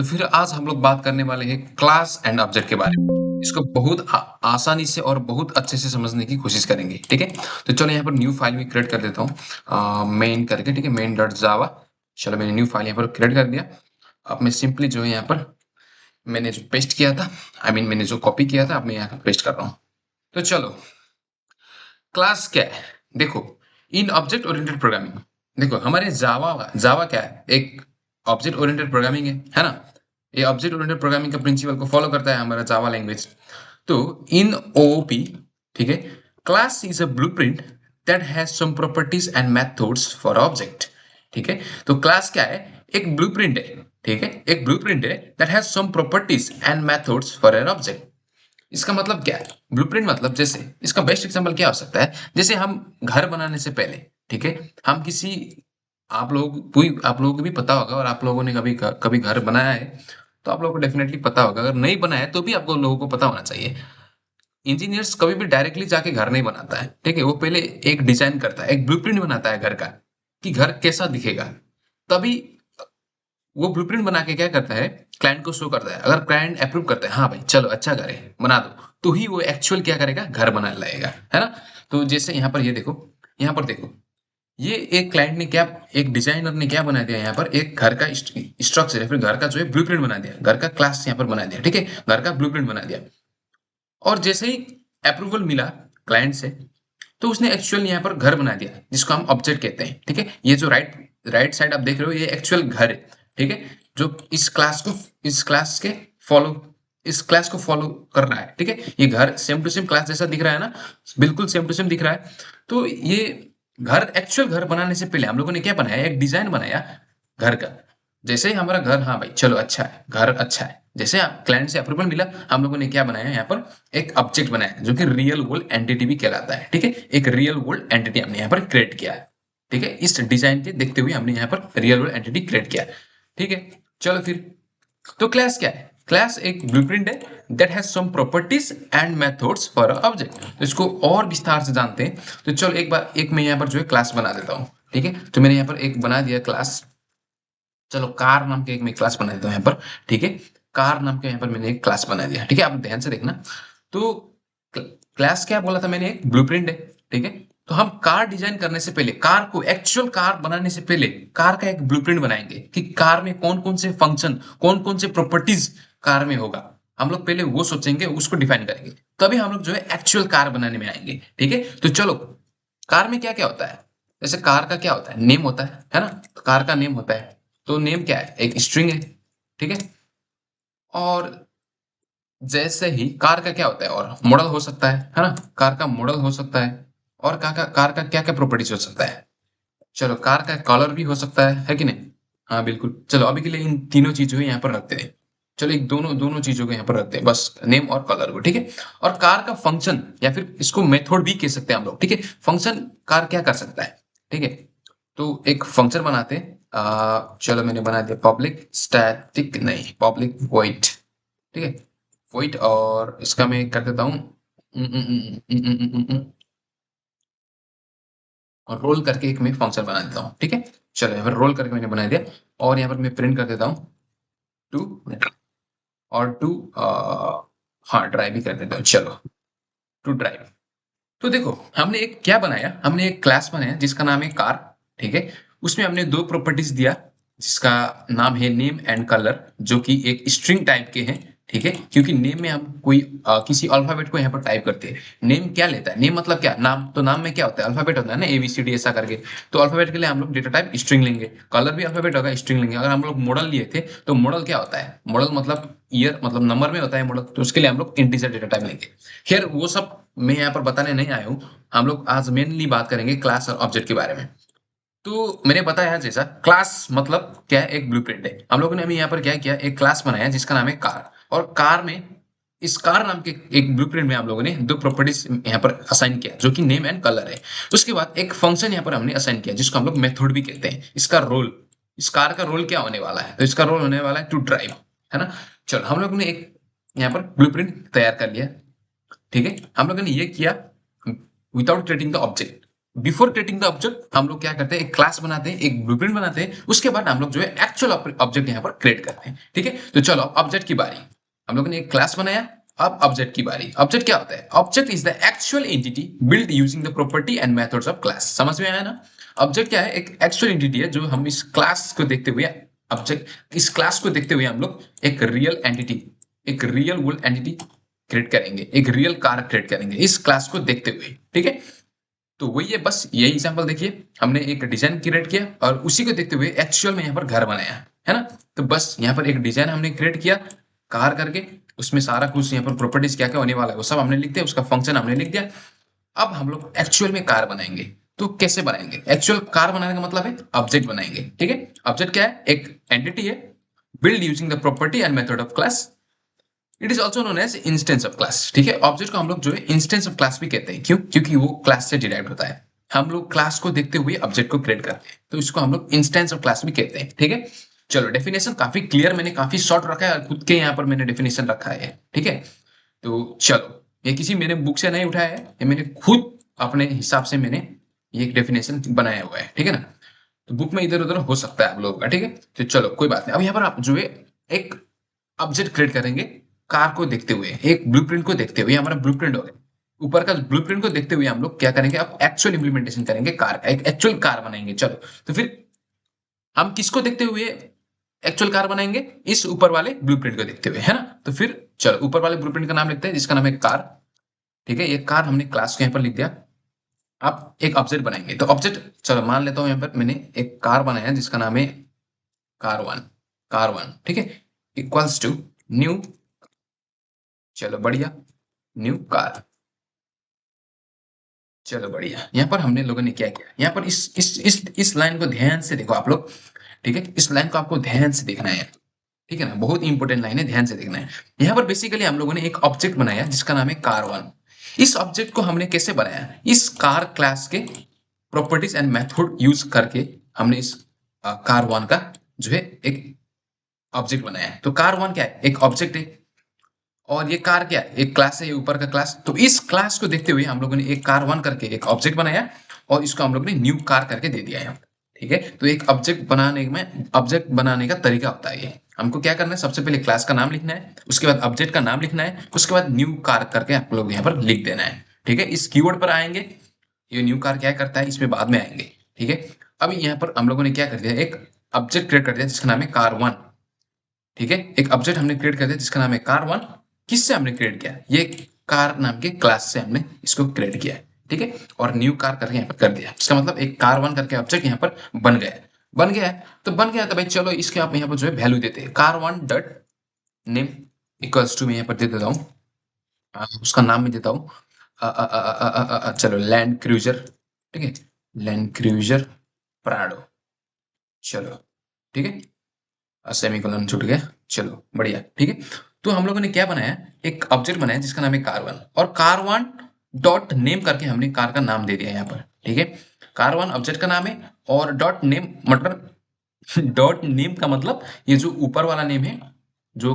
तो फिर आज हम लोग बात करने वाले हैं क्लास एंड ऑब्जेक्ट के बारे में। इसको बहुत आसानी से और बहुत अच्छे से समझने की कोशिश करेंगे, ठीक है? तो चलो यहाँ पर न्यू फाइल में क्रिएट कर देता हूँ मेन करके, ठीक है? मेन डॉट जावा। चलो मैंने न्यू फाइल यहाँ पर क्रिएट कर दिया। अब मैं सिंपली जो है यहाँ पर मैंने जो पेस्ट किया था, मैंने जो कॉपी किया था, अब मैं यहाँ पर पेस्ट कर रहा हूँ। तो चलो, क्लास क्या है? देखो, इन ऑब्जेक्ट ओरिएंटेड प्रोग्रामिंग, देखो हमारे जावा जावा क्या है? एक ऑब्जेक्ट ओरिएंटेड प्रोग्रामिंग है ना? ये ऑब्जेक्ट ओरिएंटेड प्रोग्रामिंग का प्रिंसिपल को फॉलो करता है हमारा जावा लैंग्वेज। तो इन ओओपी, ठीक है, class is a blueprint that has some properties and methods for object. ठीक है, तो क्लास क्या है? एक ब्लूप्रिंट है, ठीक है, एक ब्लूप्रिंट है that has some properties and methods for an object. इसका मतलब क्या है? ब्लूप्रिंट मतलब, जैसे इसका बेस्ट एग्जांपल क्या हो सकता है? जैसे हम घर बनाने से पहले, ठीक है, हम किसी, आप लोगों को भी पता होगा, और आप लोगों ने कभी कभी घर बनाया है तो आप लोगों को डेफिनेटली पता होगा। अगर नहीं बनाया है तो भी आपको लोगों को पता होना चाहिए। इंजीनियर्स कभी भी डायरेक्टली जाके घर नहीं बनाता है, ठीक है? वो पहले एक डिजाइन करता है, एक ब्लूप्रिंट बनाता है घर का, कि घर कैसा दिखेगा। तभी वो ब्लूप्रिंट बना के क्या करता है, क्लाइंट को शो करता है। अगर क्लाइंट अप्रूव करता है, हाँ भाई चलो अच्छा घर है, बना दो, तो ही वो एक्चुअल क्या करेगा, घर बना लाएगा, है ना? तो जैसे यहाँ पर ये देखो, यहाँ पर देखो, ये एक क्लाइंट ने क्या, एक डिजाइनर ने क्या बना दिया, यहाँ पर एक घर का स्ट्रक्चर या फिर घर का जो है ब्लूप्रिंट बना दिया, घर का क्लास यहाँ पर बना दिया, ठीक है, घर का ब्लूप्रिंट बना दिया। और जैसे ही अप्रूवल मिला क्लाइंट से, तो उसने एक्चुअल यहाँ पर घर बना दिया, जिसको हम ऑब्जेक्ट कहते हैं, ठीक है? ये जो राइट राइट साइड आप देख रहे हो, ये एक्चुअल घर है, ठीक है, जो इस क्लास के फॉलो इस क्लास को फॉलो कर रहा है, ठीक है? ये घर सेम टू सेम क्लास जैसा दिख रहा है ना, बिल्कुल सेम टू सेम दिख रहा है। तो ये घर, एक्चुअल घर बनाने से पहले हम लोगों ने क्या बनाया, एक डिजाइन बनाया घर का। जैसे ही हमारा घर, हाँ भाई चलो अच्छा है, घर अच्छा है, जैसे क्लाइंट से अप्रूवल मिला, हम लोगों ने क्या बनाया, यहाँ पर एक ऑब्जेक्ट बनाया जो कि रियल वर्ल्ड एंटिटी भी कहलाता है, ठीक है? एक रियल वर्ल्ड एंटिटी हमने यहाँ पर क्रिएट किया है, ठीक है? इस डिजाइन के देखते हुए हमने यहाँ पर रियल वर्ल्ड एंटिटी क्रिएट किया है, ठीक है? चलो फिर, तो क्लास क्या है? क्लास एक ब्लूप्रिंट है that has some properties and methods for object. तो इसको और विस्तार से जानते हैं। तो चलो एक मैं यहाँ पर जो है क्लास बना देता हूँ, ठीक है? तो मैंने यहाँ पर एक बना दिया क्लास। चलो कार नाम के एक मैं क्लास बना देता हूँ यहाँ पर, ठीक है? कार नाम के यहाँ पर मैंने एक क्लास बना दिया, ठीक है? आप ध्यान से देखना। तो क्लास क्या बोला था मैंने, एक ब्लूप्रिंट है, ठीक है? तो हम कार डिजाइन करने से पहले, कार को एक्चुअल कार बनाने से पहले कार का एक ब्लूप्रिंट बनाएंगे कि कार में कौन कौन से फंक्शन, कौन कौन से प्रॉपर्टीज कार में होगा। हम लोग पहले वो सोचेंगे, उसको डिफाइन करेंगे, तभी हम लोग जो है एक्चुअल कार बनाने में आएंगे, ठीक है? तो चलो, कार में क्या क्या होता है? जैसे कार का क्या होता है, नेम होता है ना? तो कार का नेम होता है। तो नेम क्या है, एक स्ट्रिंग है, ठीक है? और जैसे ही कार का क्या होता है, और मॉडल हो सकता है ना? कार का मॉडल हो सकता है। और कार का क्या क्या प्रॉपर्टीज हो सकता है? चलो, कार का कलर भी हो सकता है कि नहीं? हाँ बिल्कुल। चलो अभी के लिए इन तीनों चीजों को यहाँ पर रखते हैं। चलो, एक दोनों दोनों चीजों को यहाँ पर रखते हैं, बस नेम और कलर को, ठीक है? और कार का फंक्शन, या फिर इसको मेथड भी कह सकते हैं हम लोग, ठीक है? फंक्शन कार क्या कर सकता है, ठीक है? तो एक फंक्शन बनाते हैं। चलो मैंने बना दिया पब्लिक स्टैटिक, नहीं पब्लिक वॉइड, ठीक है? वॉइड, और इसका मैं कर देता हूँ और रोल करके एक मैं फंक्शन बना देता हूँ, ठीक है? चलो यहाँ पर रोल करके मैंने बना दिया। और यहाँ पर मैं प्रिंट कर देता हूँ टू, और टू, हाँ ड्राइव भी कर देता हूँ। चलो, टू ड्राइव। तो देखो, हमने एक क्या बनाया, हमने एक क्लास बनाया जिसका नाम है कार, ठीक है? उसमें हमने दो प्रॉपर्टीज दिया, जिसका नाम है नेम एंड कलर, जो कि एक स्ट्रिंग टाइप के हैं, ठीक है? क्योंकि नेम में हम कोई किसी अल्फाबेट को यहाँ पर टाइप करते हैं। नेम क्या लेता है, नेम मतलब क्या, नाम। तो नाम में क्या होता है, अल्फाबेट होता है ना, ABCD ऐसा करके। तो अल्फाबेट के लिए हम लोग डेटा टाइप स्ट्रिंग लेंगे, कलर भी अल्फाबेट होगा, स्ट्रिंग लेंगे। अगर हम लोग मॉडल लिए थे, तो मॉडल क्या होता है, मॉडल मतलब ईयर, मतलब नंबर में होता है मॉडल, तो उसके लिए हम लोग इंटीजर डेटा टाइप लेंगे। खैर वो सब मैं यहाँ पर बताने नहीं आया हूँ। हम लोग आज मेनली बात करेंगे क्लास और ऑब्जेक्ट के बारे में। तो मैंने बताया जैसा, क्लास मतलब क्या है, एक ब्लूप्रिंट है। हम लोगों ने अभी यहाँ पर क्या किया, एक क्लास बनाया जिसका नाम है कार। और कार में, इस कार नाम के एक ब्लूप्रिंट में हम लोगों ने दो प्रॉपर्टीज यहाँ पर असाइन किया, जो कि नेम एंड कलर है। उसके बाद एक फंक्शन यहाँ पर हमने असाइन किया, जिसको हम लोग मेथड भी कहते हैं। इसका रोल, इस कार का रोल क्या होने वाला है, तो इसका रोल होने वाला है टू ड्राइव, है ना? चलो, हम लोगों ने एक यहाँ पर ब्लूप्रिंट तैयार कर लिया, ठीक है? हम लोगों ने ये किया without creating the object. Before creating the object हम लोग क्या करते हैं, एक क्लास बनाते हैं, एक ब्लूप्रिंट बनाते हैं, उसके बाद हम लोग जो है एक्चुअल ऑब्जेक्ट यहाँ पर क्रिएट करते हैं। ठीक है, तो चलो ऑब्जेक्ट की बारी। हम लोगों ने एक क्लास बनाया, अब ऑब्जेक्ट की बारी। ऑब्जेक्ट क्या होता है? Object is the actual entity build using the property and methods of class. समझ में आया ना? ऑब्जेक्ट क्या है? एक एक्चुअल एंटिटी है जो हम इस क्लास को देखते हुए, ऑब्जेक्ट इस क्लास को देखते हुए हम लोग एक रियल एंटिटी, एक रियल वर्ल्ड एंटिटी क्रिएट करेंगे, एक रियल कार क्रिएट करेंगे इस क्लास को देखते हुए। ठीक है, तो वही है, बस यही एग्जांपल देखिए, हमने एक डिजाइन क्रिएट किया और उसी को देखते हुए एक्चुअल में यहाँ पर घर बनाया है ना। तो बस यहाँ पर एक डिजाइन हमने क्रिएट किया कार करके, उसमें सारा कुछ यहाँ पर प्रॉपर्टीज क्या क्या होने वाला है वो सब हमने लिख दिया, उसका फंक्शन हमने लिख दिया। अब हम लोग एक्चुअल में कार बनाएंगे। तो कैसे बनाएंगे? एक्चुअल कार बनाने का मतलब है ऑब्जेक्ट बनाएंगे। ठीक है, ऑब्जेक्ट क्या है? एक एंटिटी है build using the property and method of class. It is also known as instance of class. ठीक है, ऑब्जेक्ट को हम लोग जो है इंस्टेंस ऑफ क्लास भी कहते हैं। क्यों? क्योंकि वो क्लास से डिराइव होता है। हम लोग क्लास को देखते हुए ऑब्जेक्ट को क्रिएट करते हैं, तो इसको हम लोग इंस्टेंस ऑफ क्लास भी कहते हैं। ठीक है, चलो डेफिनेशन काफी क्लियर, मैंने काफी शॉर्ट रखा है और खुद के यहाँ पर मैंने डेफिनेशन रखा है। ठीक है, तो चलो, ये किसी मैंने बुक से नहीं उठाया है, ये मैंने खुद अपने हिसाब से मैंने ये एक डेफिनेशन बनाया हुआ है। ठीक है ना, तो बुक में इधर उधर हो सकता है आप लोगों का। ठीक है, तो चलो कोई बात नहीं। अब यहाँ पर आप जो है एक ऑब्जेक्ट क्रिएट करेंगे कार को देखते हुए, एक ब्लूप्रिंट को देखते हुए। हमारा ब्लूप्रिंट हो गया, ऊपर का ब्लूप्रिंट को देखते हुए हम लोग क्या करेंगे, अब एक्चुअल इंप्लीमेंटेशन करेंगे कार का, एक एक्चुअल कार बनाएंगे। चलो, तो फिर हम किसको देखते हुए एक्चुअल कार बनाएंगे? इस ऊपर वाले ब्लूप्रिंट को देखते हुए, है ना। तो फिर चलो ऊपर वाले ब्लूप्रिंट का नाम लिखते हैं जिसका नाम है कार। ठीक है, ये कार हमने क्लास के यहाँ पर लिख दिया। आप एक ऑब्जेक्ट बनाएंगे, तो ऑब्जेक्ट चलो मान लेता हूं यहाँ पर मैंने एक कार बनाया जिसका नाम है कार वन। कार वन, ठीक है, इक्वल्स टू न्यू, चलो बढ़िया, न्यू कार। चलो बढ़िया, यहाँ पर हमने लोगों ने क्या किया, यहाँ पर इस लाइन को ध्यान से देखो आप लोग। ठीक है, इस लाइन को आपको ध्यान से देखना है। ठीक है ना, बहुत इंपॉर्टेंट लाइन है, ध्यान से देखना है। यहाँ पर बेसिकली हम लोगों ने एक ऑब्जेक्ट बनाया जिसका नाम है कार वन। इस ऑब्जेक्ट को हमने कैसे बनाया? इस कार क्लास के प्रॉपर्टीज एंड मेथड यूज करके हमने इस कार वन का जो है एक ऑब्जेक्ट बनाया है। तो कार वन क्या है? एक ऑब्जेक्ट है, और ये कार क्या है? एक क्लास है, ये ऊपर का क्लास। तो इस क्लास को देखते हुए हम लोगों ने एक कार वन करके एक ऑब्जेक्ट बनाया और इसको हम लोग ने न्यू कार करके दे दिया है। ठीक है, तो एक ऑब्जेक्ट बनाने में, ऑब्जेक्ट बनाने का तरीका होता है ये। हमको क्या करना है, सबसे पहले क्लास का नाम लिखना है, उसके बाद ऑब्जेक्ट का नाम लिखना है, उसके बाद न्यू कार करके आप लोग यहाँ पर लिख देना है। ठीक है, इस कीवर्ड पर आएंगे, ये न्यू कार क्या करता है इसमें बाद में आएंगे। ठीक है, अभी यहाँ पर हम लोगों ने क्या कर दिया, एक ऑब्जेक्ट क्रिएट कर दिया जिसका नाम है कार वन। ठीक है, एक ऑब्जेक्ट हमने क्रिएट कर दिया जिसका नाम है कार वन। किससे हमने क्रिएट किया? ये कार नाम के क्लास से हमने इसको क्रिएट किया है। ठीक है, और न्यू कार करके यहाँ पर कर दिया, इसका मतलब एक कार वन करके ऑब्जेक्ट यहाँ पर बन गया है। बन गया है, तो बन गया तो भाई चलो इसके आप यहाँ पर जो है वैल्यू देते हैं, car one dot name equals to, मैं यहाँ पर दे देता हूँ, उसका नाम मैं देता हूँ चलो लैंड क्रूजर। ठीक है, लैंड क्रूजर प्राडो। चलो ठीक है, सेमीकोलन छूट गया, चलो बढ़िया। ठीक है, तो हम लोगों ने क्या बनाया, एक ऑब्जेक्ट बनाया जिसका नाम है कार वन, और कार वन डॉट नेम करके हमने कार का नाम दे दिया यहाँ पर। ठीक है, कार वन ऑब्जेक्ट का नाम है, और डॉट नेम मतलब डॉट नेम का मतलब ये जो ऊपर वाला नेम है जो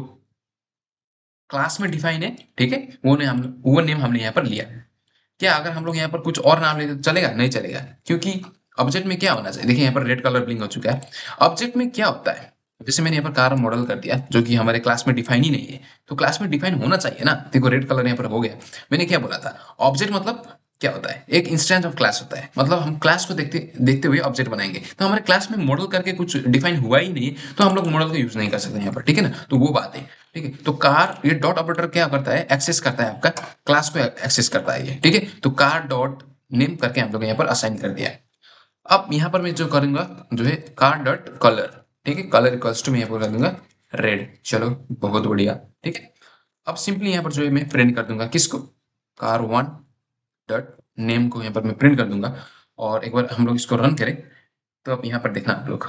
क्लास में डिफाइन है। ठीक है, वो नेम हमने यहाँ पर लिया। क्या अगर हम लोग यहाँ पर कुछ और नाम लेते तो चलेगा? नहीं चलेगा, क्योंकि ऑब्जेक्ट में क्या होना चाहिए, देखिए यहाँ पर रेड कलर ब्लिंक हो चुका है। ऑब्जेक्ट में क्या होता है, जैसे मैंने यहाँ पर कार मॉडल कर दिया जो कि हमारे क्लास में डिफाइन ही नहीं है, तो क्लास में डिफाइन होना चाहिए ना। देखो रेड कलर यहाँ पर हो गया। मैंने क्या बोला था, ऑब्जेक्ट मतलब क्या होता है, एक इंस्टेंस ऑफ क्लास होता है, मतलब हम क्लास को देखते देखते हुए ऑब्जेक्ट बनाएंगे। तो हमारे क्लास में मॉडल करके कुछ डिफाइन हुआ ही नहीं, तो हम लोग मॉडल का यूज नहीं कर सकते यहाँ पर। ठीक है ना, तो वो बात है। ठीक है, तो कार ये डॉट ऑपरेटर क्या करता है, एक्सेस करता है आपका क्लास को, एक्सेस करता है ये। ठीक है, तो कार डॉट नेम करके हम लोग यहाँ पर असाइन कर दिया है। अब यहाँ पर मैं जो करूंगा जो है कार डॉट कलर। ठीक है, कलर इक्वल्स टू मैं यहाँ पर कर दूंगा रेड। चलो बहुत बढ़िया। ठीक है, अब सिंपली यहाँ पर जो है मैं प्रिंट कर दूंगा किसको, कार वन डॉट नेम को यहाँ पर मैं प्रिंट कर दूंगा। और एक बार हम लोग इसको रन करें तो अब यहाँ पर देखना आप लोग।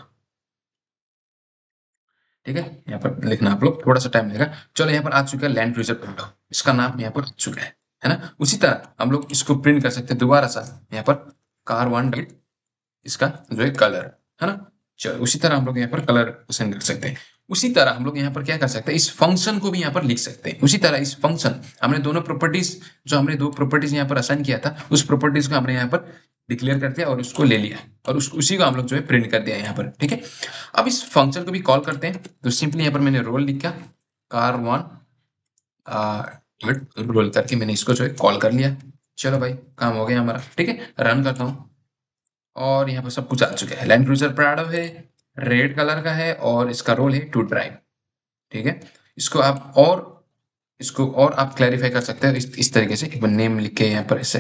ठीक है, यहाँ पर लिखना आप लोग, थोड़ा सा टाइम लगेगा। चलो यहाँ पर आ चुका है लैंड क्रूजर प्रिंटर, इसका नाम यहाँ पर आ चुका है ना। उसी तरह हम लोग इसको प्रिंट कर सकते हैं दोबारा सा, यहाँ पर कार वन डॉट इसका जो है कलर, है ना। चलो उसी तरह हम लोग यहाँ पर कलर पसंद कर सकते हैं। उसी तरह हम लोग यहाँ पर क्या कर सकते हैं, इस फंक्शन को भी यहाँ पर लिख सकते हैं। उसी तरह इस फंक्शन हमने दोनों प्रॉपर्टीज, जो हमने दो प्रॉपर्टीज यहाँ पर असाइन किया था, उस प्रॉपर्टीज को हमने यहाँ पर डिक्लेयर कर दिया और उसको ले लिया और उसी को हम लोग जो है प्रिंट कर दिया यहाँ पर। ठीक है, अब इस फंक्शन को भी कॉल करते हैं। तो सिंपली यहाँ पर मैंने रोल लिखा, car1 रोल करके मैंने इसको जो है कॉल कर लिया। चलो भाई, काम हो गया हमारा। ठीक है, रन करता हूँ और यहाँ पर सब कुछ आ चुका है। लैंड क्रूजर प्राडो है, रेड कलर का है और इसका रोल है टू ड्राइव। ठीक है, इसको और आप क्लैरिफाई कर सकते हैं इस तरीके से, एक बार नेम लिख के यहाँ पर ऐसे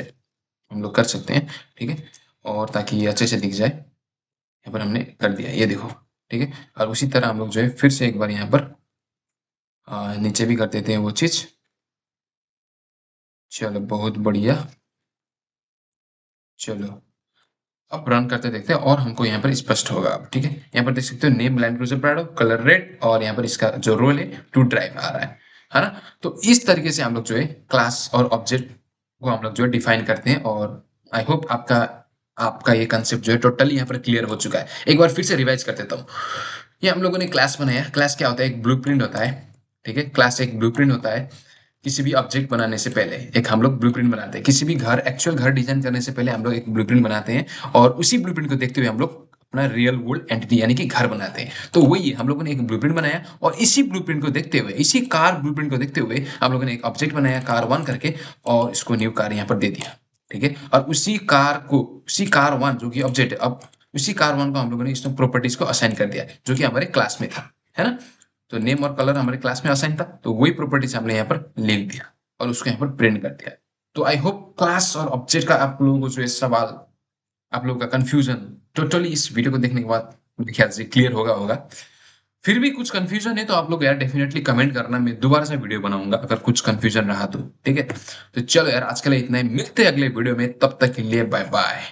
हम लोग कर सकते हैं। ठीक है, और ताकि ये अच्छे से दिख जाए, यहाँ पर हमने कर दिया, ये देखो। ठीक है, और उसी तरह हम लोग जो है फिर से एक बार यहाँ पर नीचे भी कर देते हैं वो चीज। चलो बहुत बढ़िया, चलो अब रन करते देखते हैं और हमको यहाँ पर स्पष्ट होगा अब। ठीक है, यहाँ पर देख सकते हो name land cruiser Prado, colour red और यहाँ पर इसका जो रोल है टू ड्राइव आ रहा है ना। तो इस तरीके से हम लोग जो है क्लास और ऑब्जेक्ट को हम लोग जो है डिफाइन करते हैं। और आई होप आपका आपका ये कंसेप्ट जो है टोटली यहाँ पर क्लियर हो चुका है। एक बार फिर से रिवाइज कर देता हूँ। ये हम लोगों ने क्लास बनाया। क्लास क्या होता है, एक ब्लूप्रिंट होता है। ठीक है, क्लास एक ब्लूप्रिंट होता है। किसी भी ऑब्जेक्ट बनाने से पहले एक हम लोग ब्लूप्रिंट बनाते हैं। किसी भी घर, एक्चुअल घर डिजाइन करने से पहले हम लोग एक ब्लूप्रिंट बनाते हैं और उसी ब्लूप्रिंट को देखते हुए हम लोग अपना रियल वर्ल्ड एंटिटी यानी कि घर बनाते हैं। तो वही हम लोगों ने एक ब्लूप्रिंट बनाया और इसी ब्लूप्रिंट को देखते हुए, इसी कार ब्लूप्रिंट को देखते हुए हम लोगों ने एक ऑब्जेक्ट बनाया car1 करके और इसको न्यू कार यहाँ पर दे दिया। ठीक है, और उसी car1 जो कि ऑब्जेक्ट है, अब उसी car1 को हम लोगों ने इसमें प्रॉपर्टीज को असाइन कर दिया जो कि हमारे क्लास में था, है ना। तो नेम और कलर हमारे क्लास में असाइन था, तो वही प्रॉपर्टीज हमने यहाँ पर लिख दिया और उसको यहाँ पर प्रिंट कर दिया। तो आई होप क्लास और ऑब्जेक्ट का आप लोगों को जो है सवाल, आप लोगों का कंफ्यूजन टोटली इस वीडियो को देखने के बाद मेरे ख्याल से क्लियर होगा। फिर भी कुछ कंफ्यूजन है तो आप लोग यार डेफिनेटली कमेंट करना, मैं दोबारा से वीडियो बनाऊंगा अगर कुछ कंफ्यूजन रहा तो। ठीक है, तो चलो यार आज के लिए इतना ही, मिलते हैं अगले वीडियो में, तब तक के लिए बाय बाय।